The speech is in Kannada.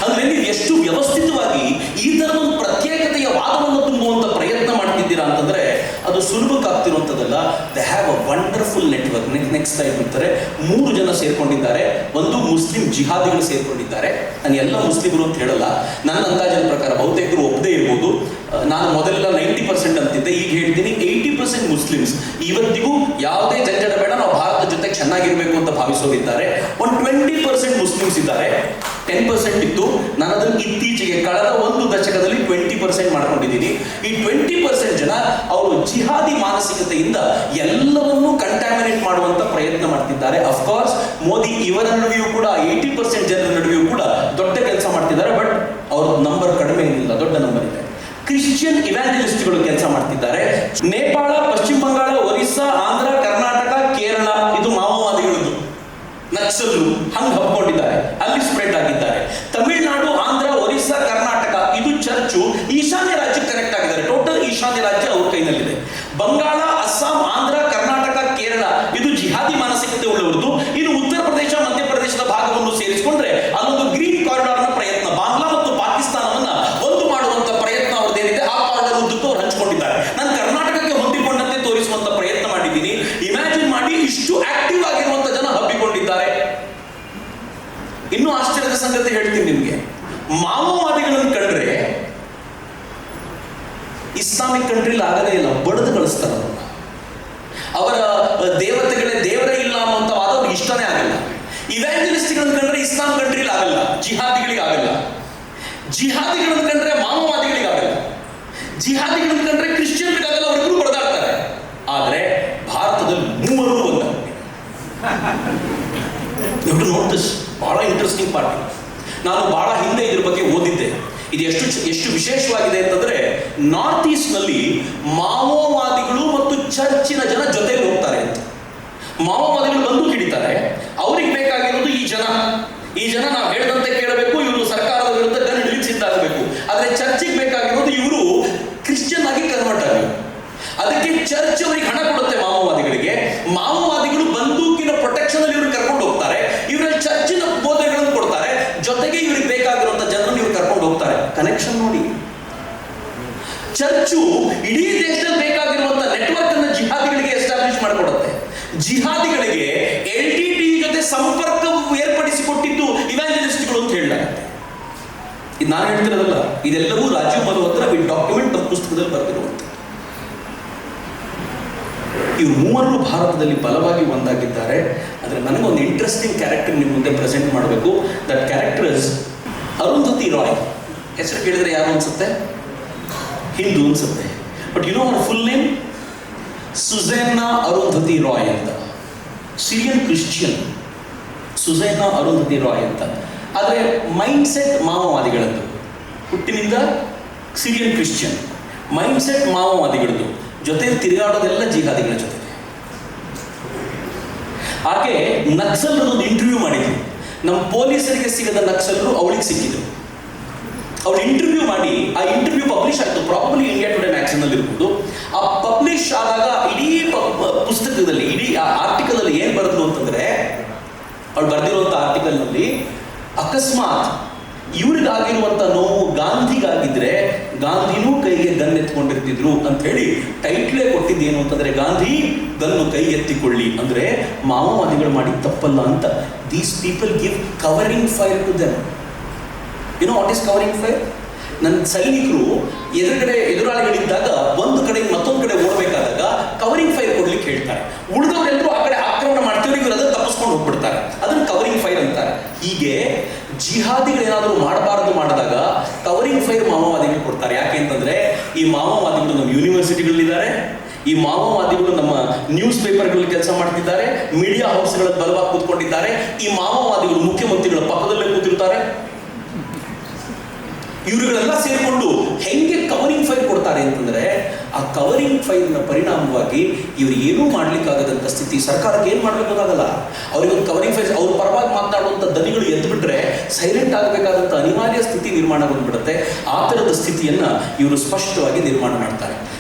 ಅಂದ್ರೆ ನೀವು ಎಷ್ಟು ವ್ಯವಸ್ಥಿತವಾಗಿ ಈ ತರದ ಒಂದು ಪ್ರತ್ಯೇಕತೆಯ ವಾದವನ್ನು ತುಂಬುವಂತ ಪ್ರಯತ್ನ ಮಾಡ್ತಿದ್ದೀರಾ ಅಂತಂದ್ರೆ ಅದು ಸುಲಭಕ್ಕಾಗ್ತಿರುವಂಥದ್ದಲ್ಲ. They have a wonderful network. Next time ಇರ್ತಾರೆ 3 ಜನ ಸೇರ್ಕೊಂಡಿದ್ದಾರೆ. ಒಂದು ಮುಸ್ಲಿಂ ಜಿಹಾದಿಗಳು ಸೇರ್ಕೊಂಡಿದ್ದಾರೆ. ನಾನು ಎಲ್ಲ ಮುಸ್ಲಿಮರು ಅಂತ ಹೇಳಲ್ಲ, ನನ್ನ ಅಂದಾಜಿನ ಪ್ರಕಾರ ಬಹುತೇಕರು ಒಪ್ಪದೇ ಇರ್ಬೋದು. ನಾನು ಮೊದಲೆಲ್ಲ 90% ಅಂತಿದ್ದೆ, ಈಗ ಹೇಳ್ತೀನಿ 80% ಮುಸ್ಲಿಮ್ಸ್ ಇವತ್ತಿಗೂ ಯಾವುದೇ ಜಂಜಡ ಬೇಡ, ನಾವು ಭಾರತದ ಜೊತೆ ಚೆನ್ನಾಗಿರ್ಬೇಕು ಅಂತ ಭಾವಿಸೋರಿದ್ದಾರೆ. ಒಂದು 20% ಮುಸ್ಲಿಮ್ಸ್ ಇದ್ದಾರೆ. 10% ಇತ್ತು. ನಾನು ಅದನ್ನು ಇತ್ತೀಚೆಗೆ ಕಳೆದ 1 ದಶಕದಲ್ಲಿ 20% ಮಾಡ್ಕೊಂಡಿದ್ದೀನಿ. ಈ 20% ಜನ ಅವರು ಜಿಹಾದಿ ಮಾನಸಿಕತೆಯಿಂದ ಎಲ್ಲವನ್ನೂ ಕಂಟ್ಯಾಮಿನೇಟ್ ಮಾಡುವಂತ ಪ್ರಯತ್ನ ಮಾಡ್ತಿದ್ದಾರೆ. ಅಫ್ಕೋರ್ಸ್ ಮೋದಿ ಇವರ ನಡುವೆಯೂ ಕೂಡ 80% ಜನರ ನಡುವೆಯೂ ಕೂಡ ದೊಡ್ಡ ಕೆಲಸ ಮಾಡ್ತಿದ್ದಾರೆ. ಬಟ್ ಅವ್ರ ನಂಬರ್ ಕಡಿಮೆ ಏನಿಲ್ಲ, ದೊಡ್ಡ ನಂಬರ್ ಇದೆ. ಕ್ರಿಶ್ಚಿಯನ್ ಇವ್ಯಾಂಜಲಿಸ್ಟ್ಗಳು ಕೆಲಸ ಮಾಡ್ತಿದ್ದಾರೆ. ನೇಪಾಳ, ಪಶ್ಚಿಮ ಬಂಗಾಳ, ಒರಿಸ್ಸಾ, ಆಂಧ್ರ, ಕರ್ನಾಟಕ, ಕೇರಳ ಇದು ಮಾವೋವಾದಿಗಳದ್ದು. ನಕ್ಸಲ್ರು ಹಂಗೆ ಹಬ್ಕೊಂಡಿದ್ದಾರೆ, ಅಲ್ಲಿ ಸ್ಪ್ರೆಡ್ ಆಗಿದ್ದಾರೆ. ತಮಿಳುನಾಡು, ಆಂಧ್ರ, ಒರಿಸ್ಸಾ, ಕರ್ನಾಟಕ ಇದು ಚರ್ಚು ಈಶಾನ್ಯ ರಾಜ್ಯಕ್ಕೆ ಕನೆಕ್ಟ್ ಆಗಿದ್ದಾರೆ. ಟೋಟಲ್ ಈಶಾನ್ಯ ರಾಜ್ಯ ಅವ್ರ ಕೈನಲ್ಲಿದೆ. ಬಂಗಾಳ, ಅಸ್ಸಾಂ, ಆಂಧ್ರ, ಕರ್ನಾಟಕ, ಕೇರಳ ಇದು ಜಿಹಾದಿ ಮಾನಸಿಕತೆ ಉಳ್ಳವರದು. ಇನ್ನು ಉತ್ತರ ಪ್ರದೇಶ, ಮಧ್ಯಪ್ರದೇಶದ ಭಾಗವನ್ನು ಸೇರಿಸಿಕೊಂಡ್ರೆ ಅಲ್ಲೊಂದು ಗ್ರೀನ್ ಕಾರಿಡಾರ್ನ ಪ್ರಯತ್ನ, ಬಾಂಗ್ಲಾ ಮತ್ತು ಪಾಕಿಸ್ತಾನವನ್ನ ಒಂದು ಮಾಡುವಂತ ಪ್ರಯತ್ನ ಅವ್ರದ್ದೇನಿದೆ ಆ ಕಾರಿಡಾರ್ ಉದ್ದಕ್ಕೂ ಅವ್ರು ಹಂಚಿಕೊಂಡಿದ್ದಾರೆ. ನಾನು ಕರ್ನಾಟಕಕ್ಕೆ ಹೊಂದಿಕೊಂಡಂತೆ ತೋರಿಸುವಂತ ಪ್ರಯತ್ನ ಮಾಡಿದ್ದೀನಿ. ಇಮ್ಯಾಜಿನ್ ಮಾಡಿ, ಇಷ್ಟು ಆಕ್ಟಿವ್ ಆಗಿರುವಂತ ಜನ ಹಬ್ಬಿಕೊಂಡಿದ್ದಾರೆ. ಇನ್ನು ಆಶ್ಚರ್ಯದ ಸಂಗತಿ ಹೇಳ್ತೀನಿ ನಿಮ್ಗೆ, ಮಾವೋವಾದಿಗಳನ್ನು ಕಂಡ್ರೆ ಇಸ್ಲಾಮಿಕ್ ಕಂಟ್ರಿಲಿ ಆಗದೇ ಇಲ್ಲ, ಬಡಿದು ಕಳಿಸ್ತಾರೆ ಅವ್ರನ್ನ. ಅವರ ದೇವತೆಗಳೇ ದೇವರೇ ಇಲ್ಲ ಅನ್ನುವಂಥ ವಾದ ಅವ್ರಿಗೆ ಇಷ್ಟನೇ ಆಗಲ್ಲ. ಇವ್ಯಾಂಜಲಿಸ್ಟ್ಗಳನ್ನು ಕಂಡ್ರೆ ಇಸ್ಲಾಂ ಕಂಟ್ರಿಲಿ ಆಗಲ್ಲ, ಜಿಹಾದಿಗಳಿಗೆ ಆಗಲ್ಲ. ಜಿಹಾದಿಗಳನ್ನು ಕಂಡ್ರೆ ಮಾವೋವಾದಿಗಳಿಗೆ ಆಗಲ್ಲ. ಜಿಹಾದಿಗಳನ್ನು ಕಂಡ್ರೆ ಕ್ರಿಶ್ಚಿಯನ್ಗಳಿಗಾಗಲ್ಲ, ಅವರಿಬ್ಬರು ಬಡದಾಡ್ತಾರೆ. ಆದ್ರೆ ಭಾರತದಲ್ಲಿ ಮೂವರು ಒಂದಾಗ್ತಾರೆ. ನೋಟಿಸ್ ಬಹಳ ಇಂಟ್ರೆಸ್ಟಿಂಗ್ ಪಾರ್ಟಿ. ನಾನು ಬಹಳ ಹಿಂದೆ ಇದ್ರ ಬಗ್ಗೆ ಓದಿದ್ದೆ. ಇದು ಎಷ್ಟು ವಿಶೇಷವಾಗಿದೆ ಅಂತಂದ್ರೆ, ನಾರ್ತ್ ಈಸ್ಟ್ ನಲ್ಲಿ ಮಾವೋವಾದಿಗಳು ಮತ್ತು ಚರ್ಚಿನ ಜನ ಜೊತೆಗೆ ಹೋಗ್ತಾರೆ ಅಂತ. ಮಾವೋವಾದಿಗಳು ಬಂದು ಹಿಡಿತಾರೆ, ಅವ್ರಿಗೆ ಬೇಕಾಗಿರೋದು ಈ ಜನ ನಾವು ಹೇಳಿದಂತೆ ಕೇಳಬೇಕು, ಇವರು ಸರ್ಕಾರದ ವಿರುದ್ಧ ಗನ್ ಹಿಡಿಲಿಕ್ಕೆ ಸಿದ್ಧಾಗಬೇಕು. ಆದ್ರೆ ಚರ್ಚಿಗೆ ಬೇಕಾಗಿರೋದು ಇವರು ಕ್ರಿಶ್ಚಿಯನ್ ಆಗಿ ಕನ್ವರ್ಟ್ ಆಗಬೇಕು. ಅದಕ್ಕೆ ಚರ್ಚ್ ಅವರಿಗೆ ಹಣ ಕೊಡುತ್ತೆ ಮಾವೋವಾದಿಗಳಿಗೆ. ಮಾವೋವಾದಿಗಳು ಬಂದೂಕಿನ ಪ್ರೊಟೆಕ್ಷನ್ ಅಲ್ಲಿ ಇವ್ರು ಕರ್ಕೊಂಡು ಹೋಗ್ತಾರೆ. ಇವರಲ್ಲಿ ಚರ್ಚಿನ ಬೋಧನೆಗಳನ್ನು ಕೊಡ್ತಾರೆ. ಜೊತೆಗೆ ಇವ್ರಿಗೆ ಬೇಕಾಗಿರುವಂತ ಜನರನ್ನು ಇವ್ರು ಕರ್ಕೊಂಡು ಹೋಗ್ತಾರೆ. ಕನೆಕ್ಷನ್ ನೋಡಿ. ಚರ್ಚು ಇಡೀ ದೇಶದಲ್ಲಿ ಬೇಕಾಗಿರುವಂತ ನೆಟ್ವರ್ಕ್ ಅನ್ನು ಜಿಹಾದಿಗಳಿಗೆ ಎಸ್ಟಾಬ್ಲಿಷ್ ಮಾಡಿಕೊಡುತ್ತೆ. ಜಿಹಾದಿಗಳಿಗೆ LTTE ಜೊತೆ ಸಂಪರ್ಕ ಏರ್ಪಡಿಸಿಕೊಟ್ಟಿದ್ದು ಇವ್ಯಾಂಜಲಿಸ್ಟ್ಗಳು ಅಂತ ಹೇಳಲಾಗುತ್ತೆ. ಇದು ನಾನು ಹೇಳ್ತಿರೋದಲ್ಲ, ಇದೆಲ್ಲವೂ ರಾಜೀವ್ ಮಲ್ಹೋತ್ರ ಈ ಡಾಕ್ಯುಮೆಂಟ್ ಪುಸ್ತಕದಲ್ಲಿ ಬರೆದಿರುವಂತ. ಇವರು ಮೂವರು ಭಾರತದಲ್ಲಿ ಬಲವಾಗಿ ಒಂದಾಗಿದ್ದಾರೆ. ಆದರೆ ನನಗೊಂದು ಇಂಟ್ರೆಸ್ಟಿಂಗ್ ಕ್ಯಾರೆಕ್ಟರ್ ನಿಮ್ಮ ಮುಂದೆ ಪ್ರೆಸೆಂಟ್ ಮಾಡಬೇಕು. That character is Arundhati Roy. ಹೆಸರು ಕೇಳಿದ್ರೆ ಯಾರು ಅನ್ಸುತ್ತೆ? ಹಿಂದೂ ಅನ್ಸುತ್ತೆ. ಬಟ್ ಯು ನೋ ಅವರ್ ಫುಲ್ ನೇಮ್? ಸುಜೇನಾ ಅರುಂಧತಿ ರಾಯ್ ಅಂತ. ಸಿರಿಯನ್ ಕ್ರಿಶ್ಚಿಯನ್ ಸುಜೇನಾ ಅರುಂಧತಿ ರಾಯ್ ಅಂತ. ಆದರೆ ಮೈಂಡ್ ಸೆಟ್ ಮಾವೋವಾದಿಗಳದ್ದು. ಹುಟ್ಟಿನಿಂದ ಸಿರಿಯನ್ ಕ್ರಿಶ್ಚಿಯನ್, ಮೈಂಡ್ ಸೆಟ್ ಮಾವೋವಾದಿಗಳದ್ದು. ಜೊತೆ ತಿರುಗಾಡೋದೆಲ್ಲ ಜಿಹಾದಿಗಳ ಜೊತೆ. ಆಕೆ ನಕ್ಸಲ್ರದ್ದು ಇಂಟರ್ವ್ಯೂ ಮಾಡಿದ್ರು. ನಮ್ಮ ಪೊಲೀಸರಿಗೆ ಸಿಗದ ನಕ್ಸಲರು ಅವಳಿಗೆ ಸಿಕ್ಕಿದ್ರು. ಅವಳು ಇಂಟರ್ವ್ಯೂ ಮಾಡಿ, ಆ ಇಂಟರ್ವ್ಯೂ ಪಬ್ಲಿಷ್ ಆಯಿತು. ಪ್ರಾಬಬ್ಲಿ ಇಂಡಿಯಾ ಟುಡೇ ಮ್ಯಾಗಝೀನ್ ಅಲ್ಲಿ ಇರ್ಬೋದು. ಆ ಪಬ್ಲಿಷ್ ಆದಾಗ ಇಡೀ ಪುಸ್ತಕದಲ್ಲಿ, ಇಡೀ ಆ ಆರ್ಟಿಕಲ್ ಅಲ್ಲಿ ಏನ್ ಬರೆದ್ರು ಅಂತಂದ್ರೆ, ಅವಳು ಬರೆದಿರುವಂತ ಆರ್ಟಿಕಲ್ ನಲ್ಲಿ ಅಕಸ್ಮಾತ್ ಇವ್ರಿಗಾಗಿರುವಂತ ನೋವು ಗಾಂಧಿಗಾಗಿದ್ರೆ ಗಾಂಧಿನೂ ಕೈಗೆ ಗನ್ ಎತ್ಕೊಂಡಿರ್ತಿದ್ರು ಅಂತ ಹೇಳಿ ಟೈಟ್ಲೇ ಕೊಟ್ಟಿದ್ದೇನು ಅಂತಂದ್ರೆ, ಗಾಂಧಿ ಗನ್ನು ಕೈ ಎತ್ತಿಕೊಳ್ಳಿ. ಅಂದ್ರೆ ಮಾವೋವಾದಿಗಳು ಮಾಡಿ ತಪ್ಪಲ್ಲ ಅಂತ. These people give covering fire to them. You know what is covering fire? ನನ್ನ ಸೈನಿಕರು ಎದುರಾಳಿಗಳಿದ್ದಾಗ ಒಂದು ಕಡೆ ಮತ್ತೊಂದು ಕಡೆ ಓಡಬೇಕಾದಾಗ ಕವರಿಂಗ್ ಫೈರ್ ಕೊಡ್ಲಿಕ್ಕೆ ಹೇಳ್ತಾರೆ. ಉಳಿದವರೆಲ್ಲರೂ ಆ ಕಡೆ ಆಕ್ರಮಣ ಮಾಡ್ತೀವಿ, ಇವರು ಅದನ್ನು ತಪ್ಪಿಸ್ಕೊಂಡು ಹೋಗ್ಬಿಡ್ತಾರೆ. ಅದನ್ನು ಕವರಿಂಗ್ ಫೈರ್ ಅಂತಾರೆ. ಹೀಗೆ ಜಿಹಾದಿಗಳೇನಾದರೂ ಮಾಡಬಾರದು ಮಾಡಿದಾಗ ಕವರಿಂಗ್ ಫೈರ್ ಮಾವೋವಾದಿಗಳು ಕೊಡ್ತಾರೆ. ಯಾಕೆ ಅಂತಂದ್ರೆ, ಈ ಮಾವೋವಾದಿಗಳು ನಮ್ಮ ಯೂನಿವರ್ಸಿಟಿಗಳಲ್ಲಿದ್ದಾರೆ. ಈ ಮಾವೋವಾದಿಗಳು ನಮ್ಮ ನ್ಯೂಸ್ ಪೇಪರ್ಗಳಲ್ಲಿ ಕೆಲಸ ಮಾಡ್ತಿದ್ದಾರೆ. ಮೀಡಿಯಾ ಹೌಸ್ಗಳ ಬಲವಾಗಿ ಕೂತ್ಕೊಂಡಿದ್ದಾರೆ. ಈ ಮಾವೋವಾದಿಗಳು ಮುಖ್ಯಮಂತ್ರಿಗಳ ಪಕ್ಕದಲ್ಲೇ ಕೂತಿರ್ತಾರೆ. ಇವರುಗಳೆಲ್ಲ ಸೇರಿಕೊಂಡು ಹೆಂಗೆ ಕವರಿಂಗ್ ಫೈರ್ ಕೊಡ್ತಾರೆ ಅಂತಂದ್ರೆ, ಆ ಕವರಿಂಗ್ ಫೈರ್ನ ಪರಿಣಾಮವಾಗಿ ಇವರು ಏನೂ ಮಾಡ್ಲಿಕ್ಕಾಗದಂತ ಸ್ಥಿತಿ. ಸರ್ಕಾರಕ್ಕೆ ಏನು ಮಾಡ್ಬೇಕಾಗಲ್ಲ. ಅವ್ರಿಗೊಂದು ಕವರಿಂಗ್ ಫೈರ್, ಅವ್ರ ಪರವಾಗಿ ಮಾತನಾಡುವಂಥ ದನಿಗಳು ಎದ್ಬಿಟ್ರೆ ಸೈಲೆಂಟ್ ಆಗಬೇಕಾದಂಥ ಅನಿವಾರ್ಯ ಸ್ಥಿತಿ ನಿರ್ಮಾಣ ಬಂದ್ಬಿಡುತ್ತೆ. ಆ ಥರದ ಸ್ಥಿತಿಯನ್ನ ಇವರು ಸ್ಪಷ್ಟವಾಗಿ ನಿರ್ಮಾಣ ಮಾಡ್ತಾರೆ.